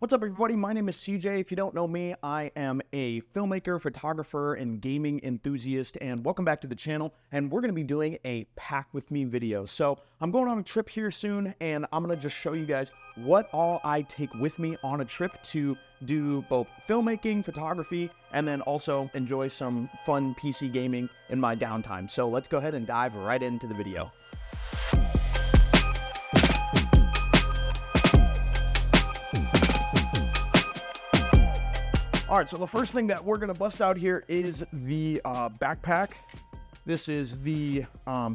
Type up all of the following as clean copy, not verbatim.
What's up, everybody? My name is CJ. If you don't know me, I am a filmmaker, photographer, and gaming enthusiast, and welcome back to the channel. And we're going to be doing a pack with me video. So I'm going on a trip here soon, and I'm going to just show you guys what all I take with me on a trip to do both filmmaking, photography, and then also enjoy some fun PC gaming in my downtime. So let's go ahead and dive right into the video. All right, so the first thing that we're gonna bust out here is the backpack. This is the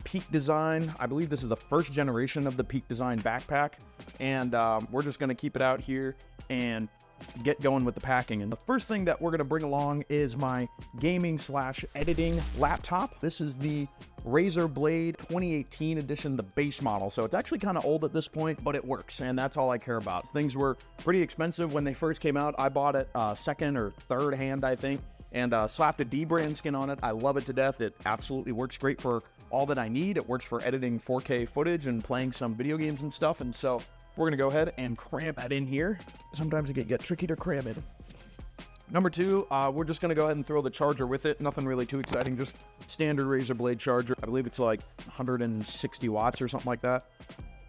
Peak Design. I believe this is the first generation of the Peak Design backpack. And we're just gonna keep it out here and get going with the packing. And the first thing that we're gonna bring along is my gaming / editing laptop. This is the Razer Blade 2018 edition, the base model. So it's actually kind of old at this point, but it works, and that's all I care about. Things were pretty expensive when they first came out. I bought it second or third hand, I think, and slapped a D-brand skin on it. I love it to death. It absolutely works great for all that I need. It works for editing 4K footage and playing some video games and stuff, and so we're gonna go ahead and cram that in here. Sometimes it can get tricky to cram it. Number two, we're just gonna go ahead and throw the charger with it. Nothing really too exciting, just standard Razer Blade charger. I believe it's like 160 watts or something like that.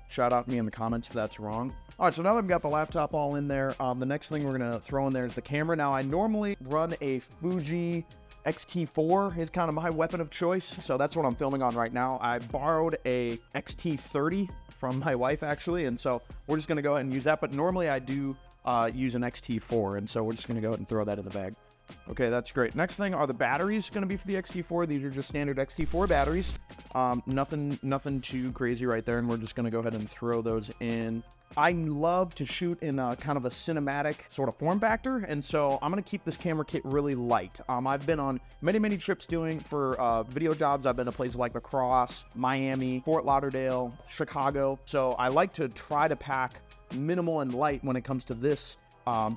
Shout out me in the comments if that's wrong. All right, so now that I've got the laptop all in there, the next thing we're gonna throw in there is the camera. Now, I normally run a Fuji X-T4 is kind of my weapon of choice, so that's what I'm filming on right now. I borrowed a X-T30 from my wife, actually, and so we're just gonna go ahead and use that, but normally I do use an X-T4, and so we're just gonna go ahead and throw that in the bag. Okay, that's great. Next thing are the batteries gonna be for the X-T4. These are just standard X-T4 batteries. Nothing too crazy right there, and we're just gonna go ahead and throw those in. I love to shoot in a kind of a cinematic sort of form factor, and so I'm gonna keep this camera kit really light. I've been on many trips doing for video jobs. I've been to places like La Crosse, Miami, Fort Lauderdale, Chicago. So I like to try to pack minimal and light when it comes to this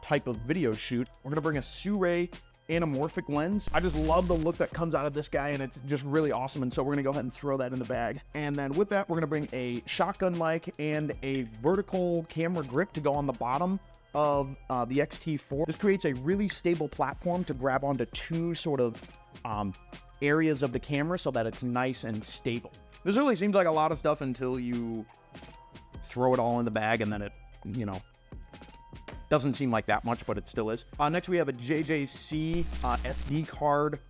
type of video shoot. We're gonna bring a Sirui anamorphic lens. I just love the look that comes out of this guy, and it's just really awesome, and so we're gonna go ahead and throw that in the bag. And then with that, we're gonna bring a shotgun mic and a vertical camera grip to go on the bottom of the X-T4. This creates a really stable platform to grab onto two sort of areas of the camera so that it's nice and stable. This really seems like a lot of stuff until you throw it all in the bag, and then it, you know, doesn't seem like that much, but it still is. Next, we have a JJC SD card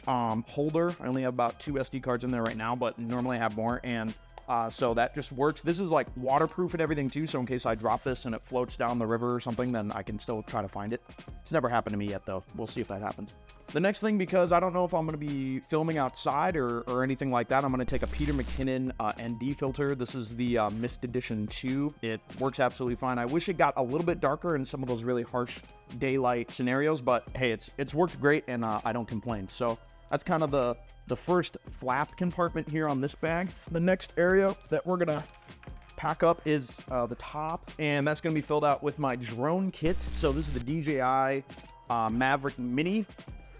holder. I only have about 2 SD cards in there right now, but normally I have more, and so that just works. This is like waterproof and everything too, so in case I drop this and it floats down the river or something, then I can still try to find it. It's never happened to me yet, though. We'll see if that happens. The next thing, because I don't know if I'm going to be filming outside or anything like that, I'm going to take a Peter McKinnon ND filter. This is the Mist Edition 2. It works absolutely fine. I wish it got a little bit darker in some of those really harsh daylight scenarios, but hey, it's worked great, and I don't complain. So that's kind of the first flap compartment here on this bag. The next area that we're going to pack up is the top, and that's going to be filled out with my drone kit. So this is the DJI Maverick Mini,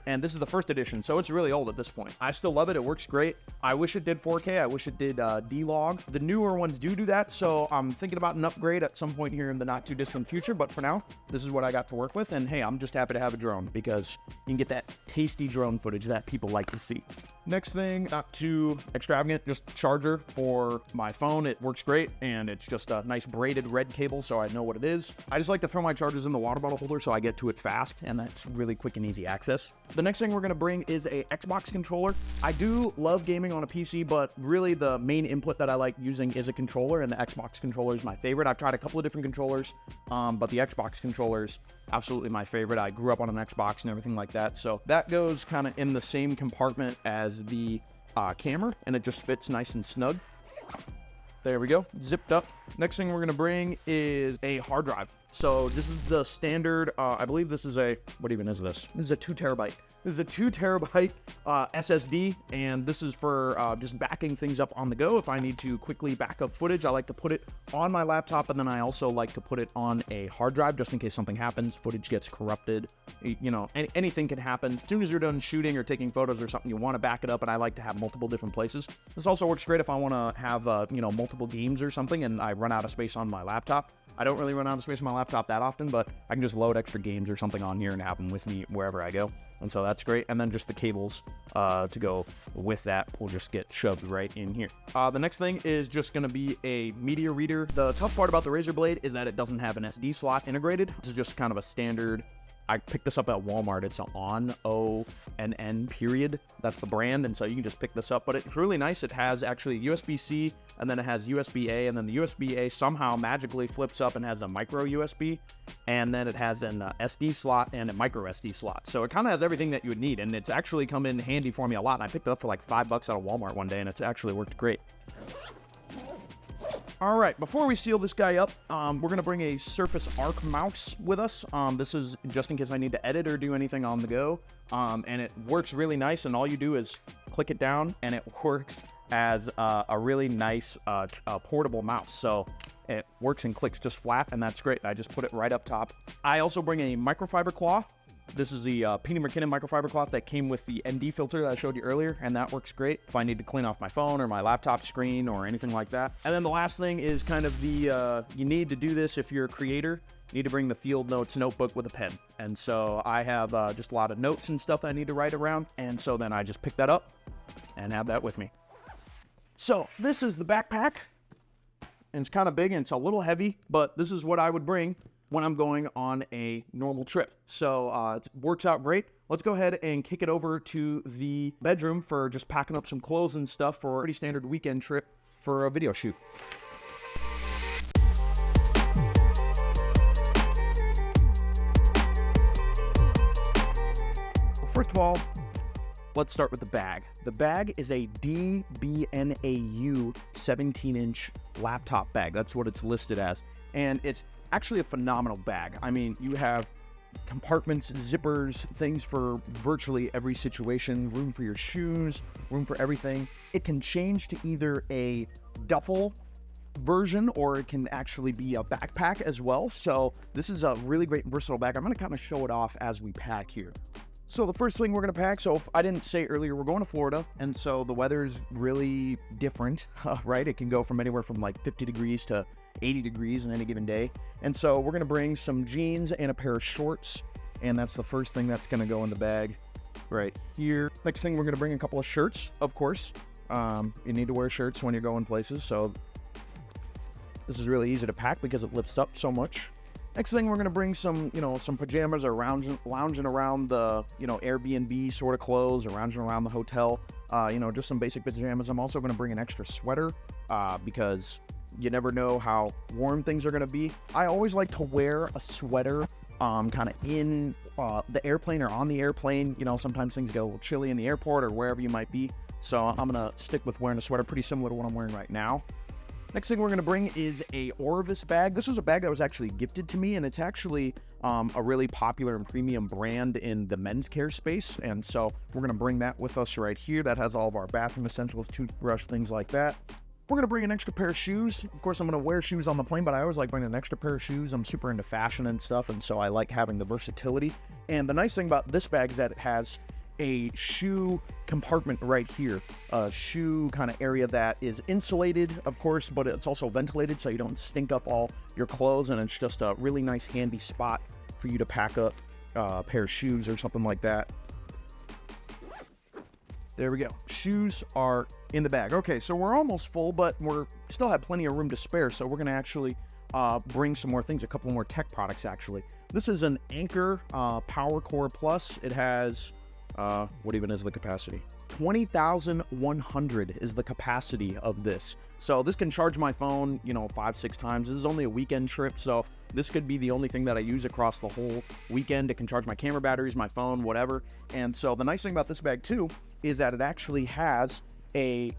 and this is the first edition, so it's really old at this point. I still love it. It works great. I wish it did 4K. I wish it did D-Log. The newer ones do that, so I'm thinking about an upgrade at some point here in the not-too-distant future, but for now, this is what I got to work with, and hey, I'm just happy to have a drone because you can get that tasty drone footage that people like to see. Next thing, not too extravagant, just charger for my phone. It works great, and it's just a nice braided red cable, so I know what it is. I just like to throw my chargers in the water bottle holder so I get to it fast, and that's really quick and easy access. The next thing we're gonna bring is a Xbox controller. I do love gaming on a PC, but really the main input that I like using is a controller, and the Xbox controller is my favorite. I've tried a couple of different controllers, but the Xbox controller's absolutely my favorite. I grew up on an Xbox and everything like that, so that goes kind of in the same compartment as the camera, and it just fits nice and snug. There we go, zipped up. Next thing we're gonna bring is a hard drive. So this is the standard, I believe this is a, what even is this? This is a 2 terabyte. This is a 2 terabyte SSD, and this is for just backing things up on the go. If I need to quickly back up footage, I like to put it on my laptop, and then I also like to put it on a hard drive just in case something happens, footage gets corrupted, you know, anything can happen. As soon as you're done shooting or taking photos or something, you want to back it up, and I like to have multiple different places. This also works great if I want to have, you know, multiple games or something, and I run out of space on my laptop. I don't really run out of space on my laptop that often, but I can just load extra games or something on here and have them with me wherever I go. And so that's great. And then just the cables to go with that will just get shoved right in here. The next thing is just going to be a media reader. The tough part about the Razer Blade is that it doesn't have an SD slot integrated. This is just kind of a standard. I picked this up at Walmart. It's an ONN period. That's the brand. And so you can just pick this up. But it's really nice. It has actually USB-C, and then it has USB-A, and then the USB-A somehow magically flips up and has a micro USB, and then it has an SD slot and a micro SD slot. So it kind of has everything that you would need, and it's actually come in handy for me a lot. And I picked it up for like $5 out of Walmart one day, and it's actually worked great. All right, before we seal this guy up, we're going to bring a Surface Arc mouse with us. This is just in case I need to edit or do anything on the go. And it works really nice, and all you do is click it down, and it works as a really nice portable mouse. So it works and clicks just flat, and that's great. I just put it right up top. I also bring a microfiber cloth. This is the Peter McKinnon microfiber cloth that came with the ND filter that I showed you earlier, and that works great if I need to clean off my phone or my laptop screen or anything like that. And then the last thing is kind of the, you need to do this if you're a creator, you need to bring the Field Notes notebook with a pen. And so I have just a lot of notes and stuff that I need to write around, and so then I just pick that up and have that with me. So this is the backpack, and it's kind of big and it's a little heavy, but this is what I would bring when I'm going on a normal trip. So it works out great. Let's go ahead and kick it over to the bedroom for just packing up some clothes and stuff for a pretty standard weekend trip for a video shoot. First of all, let's start with the bag. The bag is a DBNAU 17-inch laptop bag. That's what it's listed as. And it's actually a phenomenal bag. I mean, you have compartments, zippers, things for virtually every situation, room for your shoes, room for everything. It can change to either a duffel version or it can actually be a backpack as well. So this is a really great versatile bag. I'm going to kind of show it off as we pack here. So the first thing we're going to pack, so if I didn't say earlier, we're going to Florida, and so the weather's really different, right? It can go from anywhere from like 50 degrees to 80 degrees on any given day. And so we're going to bring some jeans and a pair of shorts, and that's the first thing that's going to go in the bag right here. Next thing, we're going to bring a couple of shirts, of course. You need to wear shirts when you're going places, so this is really easy to pack because it lifts up so much. Next thing, we're going to bring some, some pajamas or lounging around the, Airbnb sort of clothes or lounging around the hotel. Just some basic pajamas. I'm also going to bring an extra sweater because you never know how warm things are going to be. I always like to wear a sweater kind of in the airplane or on the airplane. Sometimes things get a little chilly in the airport or wherever you might be. So I'm going to stick with wearing a sweater pretty similar to what I'm wearing right now. Next thing we're going to bring is a Orvis bag. This was a bag that was actually gifted to me, and it's actually a really popular and premium brand in the men's care space. And so we're going to bring that with us right here. That has all of our bathroom essentials, toothbrush, things like that. We're going to bring an extra pair of shoes. Of course, I'm going to wear shoes on the plane, but I always like bringing an extra pair of shoes. I'm super into fashion and stuff, and so I like having the versatility. And the nice thing about this bag is that it has a shoe compartment right here, a shoe kind of area that is insulated, of course, but it's also ventilated so you don't stink up all your clothes, and it's just a really nice handy spot for you to pack up a pair of shoes or something like that. There we go. Shoes are in the bag. Okay, so we're almost full, but we're still have plenty of room to spare, so we're going to actually bring some more things, a couple more tech products actually. This is an Anker Power Core Plus. It has what even is the capacity? 20,100 is the capacity of this. So this can charge my phone, 5-6 times. This is only a weekend trip, so this could be the only thing that I use across the whole weekend. It can charge my camera batteries, my phone, whatever. And so the nice thing about this bag too is that it actually has a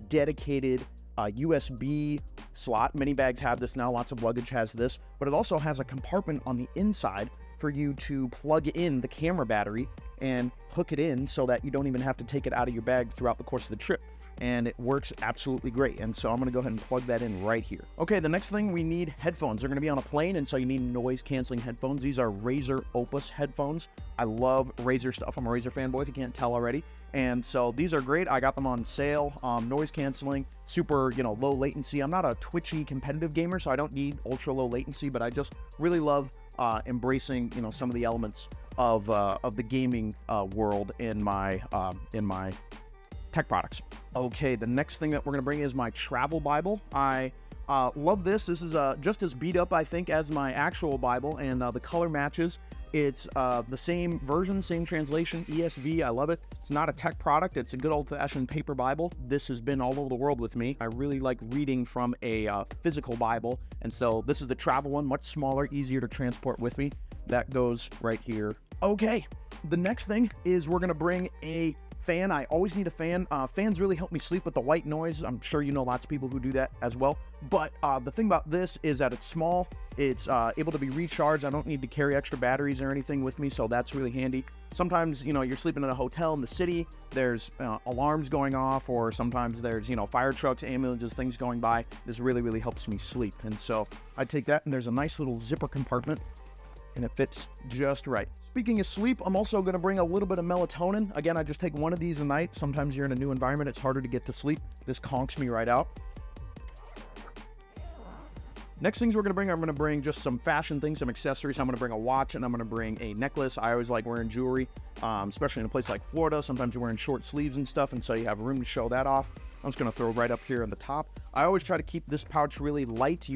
dedicated USB slot. Many bags have this now. Lots of luggage has this, but it also has a compartment on the inside for you to plug in the camera battery and hook it in so that you don't even have to take it out of your bag throughout the course of the trip. and it works absolutely great. And so I'm gonna go ahead and plug that in right here. Okay, the next thing, we need headphones. They're gonna be on a plane, and so you need noise canceling headphones. These are Razer Opus headphones. I love Razer stuff. I'm a Razer fanboy, if you can't tell already. And so these are great. I got them on sale. Noise canceling, super, low latency. I'm not a twitchy competitive gamer, so I don't need ultra low latency, but I just really love embracing, some of the elements of the gaming world in my tech products. Okay, the next thing that we're gonna bring is my travel Bible. I love this. This is just as beat up, I think, as my actual Bible, and the color matches. It's the same version, same translation, ESV. I love it. It's not a tech product. It's a good old-fashioned paper Bible. This has been all over the world with me. I really like reading from a physical Bible, and so this is the travel one, much smaller, easier to transport with me. That goes right here. Okay, the next thing is we're gonna bring a fan. I always need a fan. Fans really help me sleep with the white noise. I'm sure you know lots of people who do that as well. But the thing about this is that it's small. It's able to be recharged. I don't need to carry extra batteries or anything with me, so that's really handy. Sometimes, you're sleeping in a hotel in the city, there's alarms going off, or sometimes there's, fire trucks, ambulances, things going by. This really, really helps me sleep. And so I take that, and there's a nice little zipper compartment, and it fits just right. Speaking of sleep, I'm also going to bring a little bit of melatonin. Again, I just take one of these a night. Sometimes you're in a new environment, it's harder to get to sleep. This conks me right out. Next things we're going to bring just some fashion things, some accessories. I'm going to bring a watch, and I'm going to bring a necklace. I always like wearing jewelry, especially in a place like Florida. Sometimes you're wearing short sleeves and stuff, and so you have room to show that off. I'm just going to throw right up here on the top. I always try to keep this pouch really light.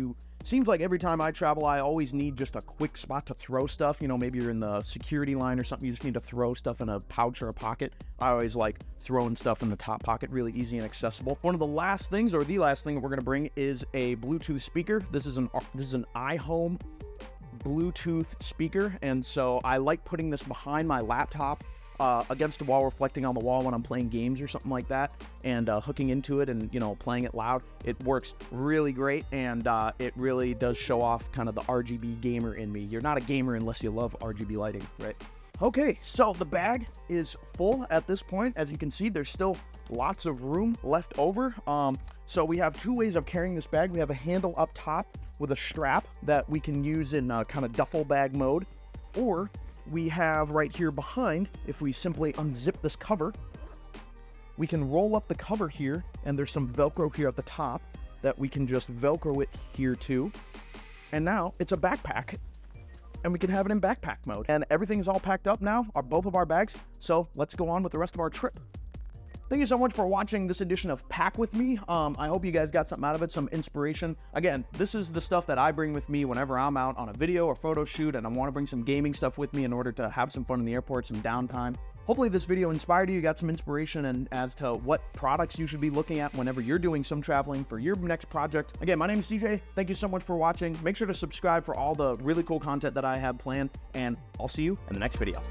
Seems like every time I travel, I always need just a quick spot to throw stuff. Maybe you're in the security line or something. You just need to throw stuff in a pouch or a pocket. I always like throwing stuff in the top pocket, really easy and accessible. One of the last things, or the last thing that we're going to bring, is a Bluetooth speaker. This is an iHome Bluetooth speaker, and so I like putting this behind my laptop against the wall, reflecting on the wall when I'm playing games or something like that, and hooking into it and playing it loud. It works really great, and it really does show off kind of the RGB gamer in me. You're not a gamer unless you love RGB lighting, right? Okay, so the bag is full at this point. As you can see, there's still lots of room left over. So we have two ways of carrying this bag. We have a handle up top with a strap that we can use in kind of duffel bag mode, or we have right here behind, if we simply unzip this cover, we can roll up the cover here, and there's some Velcro here at the top that we can just Velcro it here too. And now it's a backpack, and we can have it in backpack mode. And everything's all packed up now, both of our bags. So let's go on with the rest of our trip. Thank you so much for watching this edition of Pack With Me. I hope you guys got something out of it, some inspiration. Again, this is the stuff that I bring with me whenever I'm out on a video or photo shoot, and I want to bring some gaming stuff with me in order to have some fun in the airport, some downtime. Hopefully this video inspired you, got some inspiration and as to what products you should be looking at whenever you're doing some traveling for your next project. Again, my name is CJ. Thank you so much for watching. Make sure to subscribe for all the really cool content that I have planned, and I'll see you in the next video.